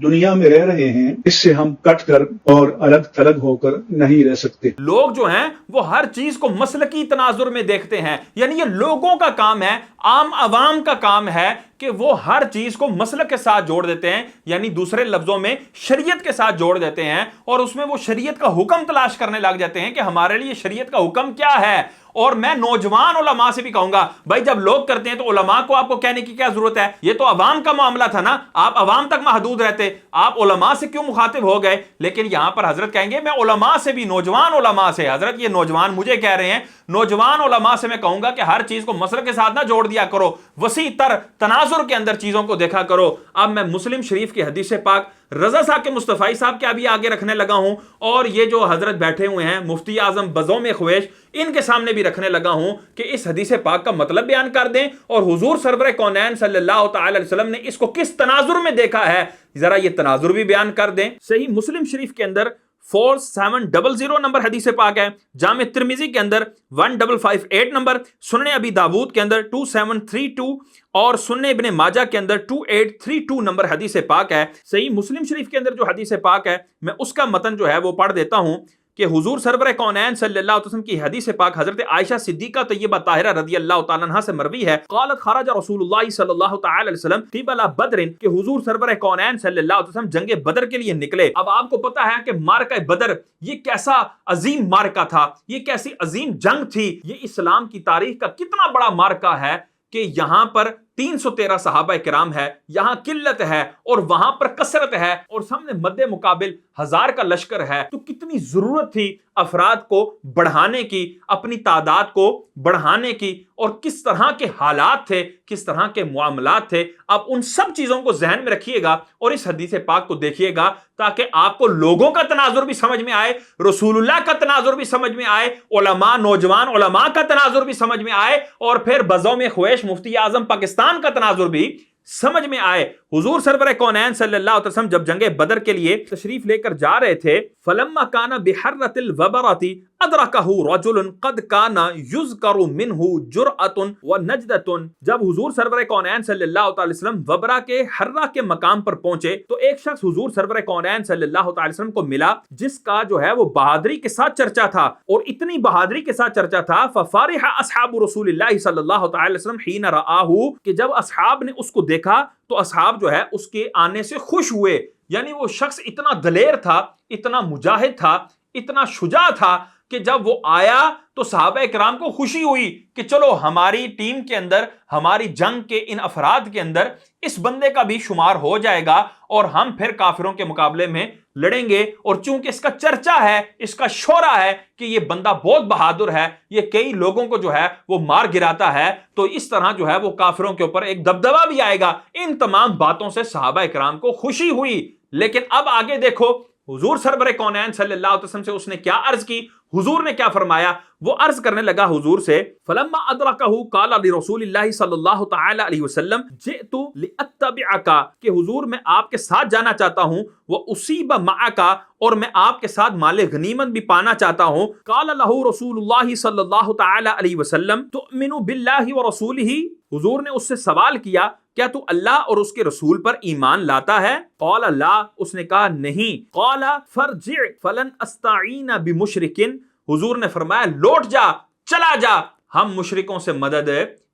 دنیا میں رہ رہے ہیں اس سے ہم کٹ کر اور الگ تھلگ ہو کر نہیں رہ سکتے۔ لوگ جو ہیں وہ ہر چیز کو مسلکی تناظر میں دیکھتے ہیں، یعنی یہ لوگوں کا کام ہے، عام عوام کا کام ہے کہ وہ ہر چیز کو مسلک کے ساتھ جوڑ دیتے ہیں، یعنی دوسرے لفظوں میں شریعت کے ساتھ جوڑ دیتے ہیں، اور اس میں وہ شریعت کا حکم تلاش کرنے لگ جاتے ہیں کہ ہمارے لیے شریعت کا حکم کیا ہے۔ اور میں نوجوان علماء سے بھی کہوں گا، بھائی جب لوگ کرتے ہیں تو علماء کو آپ کو کہنے کی کیا ضرورت ہے؟ یہ تو عوام کا معاملہ تھا نا، آپ عوام تک محدود رہتے، آپ علماء سے کیوں مخاطب ہو گئے؟ لیکن یہاں پر حضرت کہیں گے میں علماء سے بھی، نوجوان علماء سے، حضرت یہ نوجوان مجھے کہہ رہے ہیں، نوجوان علماء سے میں کہوں گا کہ ہر چیز کو مسلک کے ساتھ نہ جوڑ دیا کرو، وسیع تر تناظر کے اندر چیزوں کو دیکھا کرو۔ اب میں مسلم شریف کی حدیث پاک رضا صاحب کے مصطفی صاحب کے ابھی آگے رکھنے لگا ہوں، اور یہ جو حضرت بیٹھے ہوئے ہیں مفتی اعظم بزوم خویش، ان کے سامنے بھی رکھنے لگا ہوں کہ اس حدیث پاک کا مطلب بیان کر دیں، اور حضور سرور کونین صلی اللہ تعالی علیہ وسلم نے اس کو کس تناظر میں دیکھا ہے، ذرا یہ تناظر بھی بیان کر دیں۔ صحیح مسلم شریف کے اندر 4700 نمبر حدیث پاک ہے، جامع ترمذی کے اندر 1558 نمبر، سنن ابی داود کے اندر 2732 اور سنن ابن ماجہ کے اندر 2832 نمبر حدیث پاک ہے۔ صحیح مسلم شریف کے اندر جو حدیث پاک ہے میں اس کا متن جو ہے وہ پڑھ دیتا ہوں کہ حضور سرور کونین صلی اللہ علیہ وسلم کی حدیث پاک حضرت عائشہ صدیقہ طیبہ طاہرہ رضی اللہ تعالی عنہا سے مروی ہے، قالت خرج رسول اللہ صلی اللہ تعالی علیہ وسلم قبل بدر، کہ حضور سرور کونین صلی اللہ علیہ وسلم جنگ بدر کے لیے نکلے۔ اب آپ کو پتا ہے کہ معرکہ بدر یہ کیسا عظیم معرکہ تھا، یہ کیسی عظیم جنگ تھی، یہ اسلام کی تاریخ کا کتنا بڑا معرکہ ہے کہ یہاں پر 313 صحابہ کرام ہے، یہاں قلت ہے اور وہاں پر کثرت ہے، اور سامنے مد مقابل 1000 کا لشکر ہے۔ تو کتنی ضرورت تھی افراد کو بڑھانے کی، اپنی تعداد کو بڑھانے کی، اور کس طرح کے حالات تھے، کس طرح کے معاملات تھے۔ اب ان سب چیزوں کو ذہن میں رکھیے گا اور اس حدیث پاک کو دیکھیے گا تاکہ آپ کو لوگوں کا تناظر بھی سمجھ میں آئے، رسول اللہ کا تناظر بھی سمجھ میں آئے، علماء، نوجوان علماء کا تناظر بھی سمجھ میں آئے، اور پھر بزوم خویش مفتی اعظم پاکستان کا تناظر بھی سمجھ میں آئے۔ حضور سرور کونین صلی اللہ علیہ وسلم جب جنگ بدر کے لیے تشریف لے کر جا رہے تھے، فلما کان بحرۃ الوبرۃ ادرکہ رجل قد کان یذکر منہ جرأۃ ونجدۃ، جب حضور سرور کونین صلی اللہ تعالی وسلم وبرا کے حرہ کے مقام پر پہنچے تو ایک شخص حضور سرور کونین صلی اللہ تعالی وسلم کو ملا جس کا جو ہے وہ بہادری کے ساتھ چرچا تھا، اور اتنی بہادری کے ساتھ چرچا تھا، ففرح اصحاب رسول اللہ صلی اللہ تعالی وسلم حین رآہ، کہ جب اصحاب نے اس کو دیکھا تو اصحاب جو ہے اس کے آنے سے خوش ہوئے، یعنی وہ شخص اتنا دلیر تھا، اتنا مجاہد تھا، اتنا شجاع تھا کہ جب وہ آیا تو صحابہ کرام کو خوشی ہوئی کہ چلو ہماری ٹیم کے اندر، ہماری جنگ کے ان افراد کے اندر اس بندے کا بھی شمار ہو جائے گا، اور ہم پھر کافروں کے مقابلے میں لڑیں گے، اور چونکہ اس کا چرچا ہے، اس کا شہرہ ہے کہ یہ بندہ بہت بہادر ہے، یہ کئی لوگوں کو جو ہے وہ مار گراتا ہے، تو اس طرح جو ہے وہ کافروں کے اوپر ایک دبدبہ بھی آئے گا۔ ان تمام باتوں سے صحابہ کرام کو خوشی ہوئی۔ لیکن اب آگے دیکھو حضور سرور کونین صلی اللہ علیہ وسلم سے اس نے کیا عرض کی، حضور نے کیا فرمایا؟ وہ عرض کرنے لگا حضور سے، فلما ادرکہ قال لرسول اللہ صلی اللہ تعالی علیہ وسلم جئت لاتبعک، کہ حضور میں آپ کے ساتھ جانا چاہتا ہوں، واصیب معک، اور میں آپ کے ساتھ مال غنیمت بھی پانا چاہتا ہوں۔ قال له رسول اللہ صلی اللہ تعالی علیہ وسلم تؤمن باللہ ورسولہ، حضور نے اس سے سوال کیا کیا تو اللہ اور اس کے رسول پر ایمان لاتا ہے؟ قال لا، اس نے کہا نہیں۔ قال فرجع فلن استعین بمشرک، حضور نے فرمایا لوٹ جا، چلا جا، ہم مشرکوں سے مدد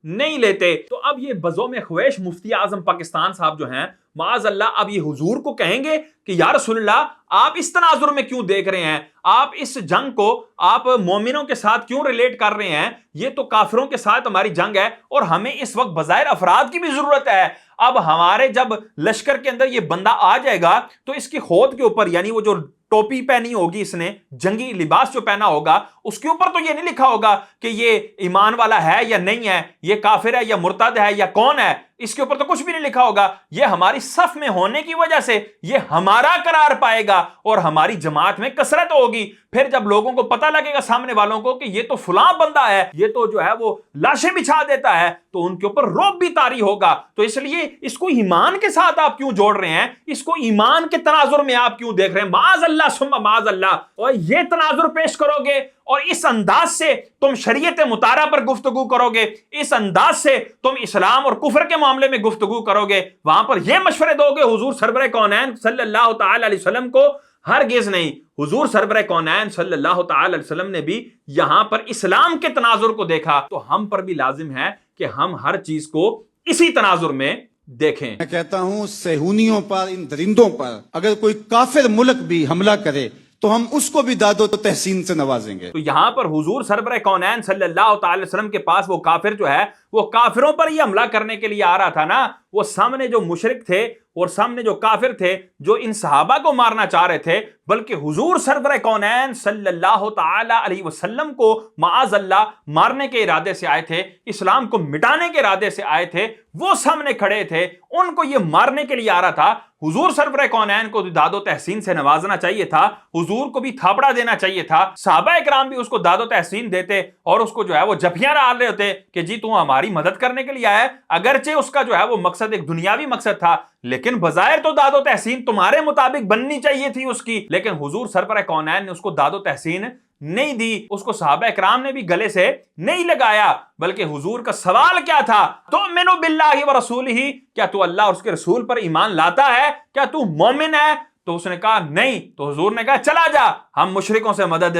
نہیں لیتے۔ تو اب یہ بزوم خویش مفتی اعظم پاکستان صاحب جو ہیں، معاذ اللہ اب یہ حضور کو کہیں گے کہ یا رسول اللہ آپ اس تناظر میں کیوں دیکھ رہے ہیں، آپ اس جنگ کو آپ مومنوں کے ساتھ کیوں ریلیٹ کر رہے ہیں، یہ تو کافروں کے ساتھ ہماری جنگ ہے، اور ہمیں اس وقت بظاہر افراد کی بھی ضرورت ہے۔ اب ہمارے جب لشکر کے اندر یہ بندہ آ جائے گا تو اس کی خود کے اوپر، یعنی وہ جو ٹوپی پہنی ہوگی، اس نے جنگی لباس جو پہنا ہوگا، اس کے اوپر تو یہ نہیں لکھا ہوگا کہ یہ ایمان والا ہے یا نہیں ہے، یہ کافر ہے یا مرتد ہے یا کون ہے، اس کے اوپر تو کچھ بھی نہیں لکھا ہوگا، یہ ہماری صف میں ہونے کی وجہ سے یہ ہمارا قرار پائے گا اور ہماری جماعت میں کثرت ہوگی۔ پھر جب لوگوں کو پتہ لگے گا سامنے والوں کو کہ یہ تو فلاں بندہ ہے، یہ تو جو ہے وہ لاشیں بچھا دیتا ہے، تو ان کے اوپر رعب بھی طاری ہوگا۔ تو اس لیے اس کو ایمان کے ساتھ آپ کیوں جوڑ رہے ہیں؟ اس کو ایمان کے تناظر میں آپ کیوں دیکھ رہے ہیں؟ معاذ اللہ ثم معاذ اللہ۔ اور یہ تناظر پیش کرو گے اور اس انداز سے تم شریعت مطالعہ پر گفتگو کرو گے، اس انداز سے تم اسلام اور کفر کے معاملے میں گفتگو کرو گے، وہاں پر یہ مشورے دو گے حضور سرور کونین صلی اللہ تعالی علیہ وسلم کو، ہرگز نہیں۔ حضور سرور کونین صلی اللہ تعالی علیہ وسلم نے بھی یہاں پر اسلام کے تناظر کو دیکھا، تو ہم پر بھی لازم ہے کہ ہم ہر چیز کو اسی تناظر میں دیکھیں۔ میں کہتا ہوں صہیونیوں پر، ان درندوں پر اگر کوئی کافر ملک بھی حملہ کرے تو ہم اس کو بھی داد و تحسین سے نوازیں گے۔ تو یہاں پر حضور سرور کونین صلی اللہ تعالی وسلم کے پاس وہ کافر جو ہے وہ کافروں پر ہی حملہ کرنے کے لیے آ رہا تھا نا، وہ سامنے جو مشرک تھے اور سامنے جو کافر تھے جو ان صحابہ کو مارنا چاہ رہے تھے، بلکہ حضور سرور کونین صلی اللہ تعالی علیہ وسلم کو معاذ اللہ مارنے کے ارادے سے آئے تھے، اسلام کو مٹانے کے ارادے سے آئے تھے، وہ سامنے کھڑے تھے، ان کو یہ مارنے کے لیے آ رہا تھا۔ حضور سرور کونین کو داد و تحسین سے نوازنا چاہیے تھا، حضور کو بھی تھاپڑا دینا چاہیے تھا، صحابہ اکرام بھی اس کو داد و تحسین دیتے اور اس کو جو ہے وہ جھپیاں ڈال رہے ہوتے کہ جی تو ہماری مدد کرنے کے لیے آیا ہے، اگرچہ اس کا جو ہے وہ مقصد ایک دنیاوی مقصد تھا، لیکن بظاہر تو داد و تحسین تمہارے مطابق بننی چاہیے تھی اس کی، لیکن حضور سرور کونین نے اس کو داد و تحسین نہیں دی، اس کو صحابہ اکرام نے بھی گلے سے نہیں لگایا، بلکہ حضور کا سوال کیا تھا؟ تؤمنو باللہ ورسولہ، کیا تو اللہ اور اس کے رسول پر ایمان لاتا ہے؟ کیا تو مومن ہے؟ تو اس نے کہا نہیں، تو حضور نے کہا چلا جا، ہم مشرکوں سے مدد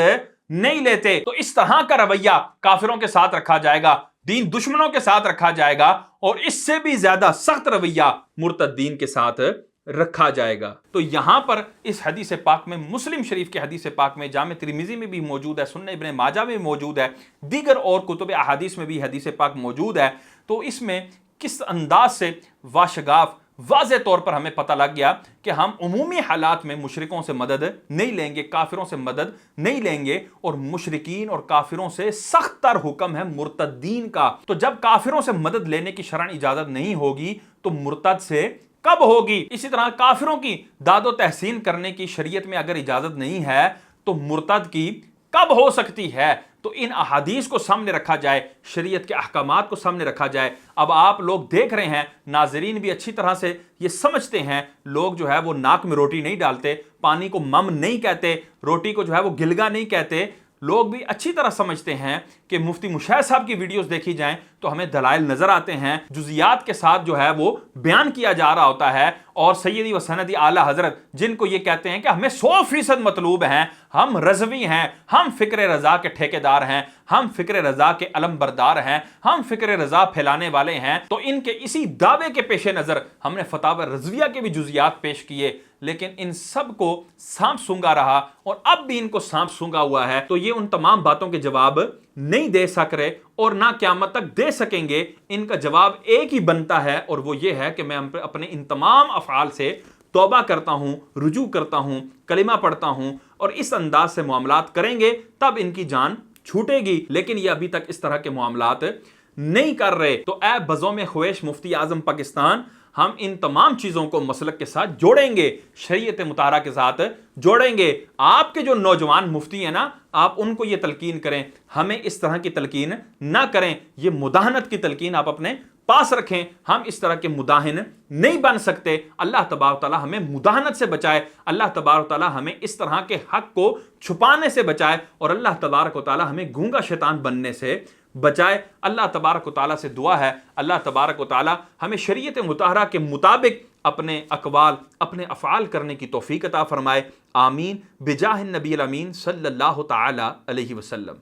نہیں لیتے۔ تو اس طرح کا رویہ کافروں کے ساتھ رکھا جائے گا، دین دشمنوں کے ساتھ رکھا جائے گا، اور اس سے بھی زیادہ سخت رویہ مرتدین کے ساتھ رکھا جائے گا۔ تو یہاں پر اس حدیث پاک میں، مسلم شریف کے حدیث پاک میں، جامع ترمذی میں بھی موجود ہے، سنن ابن ماجہ میں موجود ہے، دیگر اور کتب احادیث میں بھی حدیث پاک موجود ہے۔ تو اس میں کس انداز سے واشگاف واضح طور پر ہمیں پتہ لگ گیا کہ ہم عمومی حالات میں مشرکوں سے مدد نہیں لیں گے، کافروں سے مدد نہیں لیں گے، اور مشرکین اور کافروں سے سخت تر حکم ہے مرتدین کا۔ تو جب کافروں سے مدد لینے کی شرعن اجازت نہیں ہوگی تو مرتد سے کب ہوگی؟ اسی طرح کافروں کی داد و تحسین کرنے کی شریعت میں اگر اجازت نہیں ہے تو مرتد کی کب ہو سکتی ہے؟ تو ان احادیث کو سامنے رکھا جائے، شریعت کے احکامات کو سامنے رکھا جائے۔ اب آپ لوگ دیکھ رہے ہیں، ناظرین بھی اچھی طرح سے یہ سمجھتے ہیں، لوگ جو ہے وہ ناک میں روٹی نہیں ڈالتے، پانی کو مم نہیں کہتے، روٹی کو جو ہے وہ گلگا نہیں کہتے، لوگ بھی اچھی طرح سمجھتے ہیں کہ مفتی مشاہد صاحب کی ویڈیوز دیکھی جائیں تو ہمیں دلائل نظر آتے ہیں، جزیات کے ساتھ جو ہے وہ بیان کیا جا رہا ہوتا ہے، اور سیدی و سندی اعلی حضرت جن کو یہ کہتے ہیں کہ ہمیں 100% مطلوب ہیں، ہم رضوی ہیں، ہم فکر رضا کے ٹھیکیدار ہیں، ہم فکر رضا کے علم بردار ہیں، ہم فکر رضا پھیلانے والے ہیں، تو ان کے اسی دعوے کے پیش نظر ہم نے فتاوی رضویہ کے بھی جزیات پیش کیے، لیکن ان سب کو سانپ سونگا رہا اور اب بھی ان کو سانپ سونگا ہوا ہے۔ تو یہ ان تمام باتوں کے جواب نہیں دے سک رہے اور نہ قیامت تک دے سکیں گے۔ ان کا جواب ایک ہی بنتا ہے، اور وہ یہ ہے کہ میں اپنے ان تمام افعال سے توبہ کرتا ہوں، رجوع کرتا ہوں، کلمہ پڑھتا ہوں، اور اس انداز سے معاملات کریں گے تب ان کی جان چھوٹے گی، لیکن یہ ابھی تک اس طرح کے معاملات نہیں کر رہے۔ تو اے بزوم خویش مفتی اعظم پاکستان، ہم ان تمام چیزوں کو مسلک کے ساتھ جوڑیں گے، شریعت مطہرہ کے ساتھ جوڑیں گے۔ آپ کے جو نوجوان مفتی ہیں نا، آپ ان کو یہ تلقین کریں، ہمیں اس طرح کی تلقین نہ کریں، یہ مداہنت کی تلقین آپ اپنے پاس رکھیں، ہم اس طرح کے مداہن نہیں بن سکتے۔ اللہ تبارک و تعالی ہمیں مداہنت سے بچائے، اللہ تبارک و تعالی ہمیں اس طرح کے حق کو چھپانے سے بچائے، اور اللہ تبارک و تعالی ہمیں گونگا شیطان بننے سے بچائے۔ اللہ تبارک و تعالیٰ سے دعا ہے، اللہ تبارک و تعالیٰ ہمیں شریعت مطہرہ کے مطابق اپنے اقوال، اپنے افعال کرنے کی توفیق عطا فرمائے۔ آمین بجاہ النبی الامین صلی اللہ تعالی علیہ وسلم۔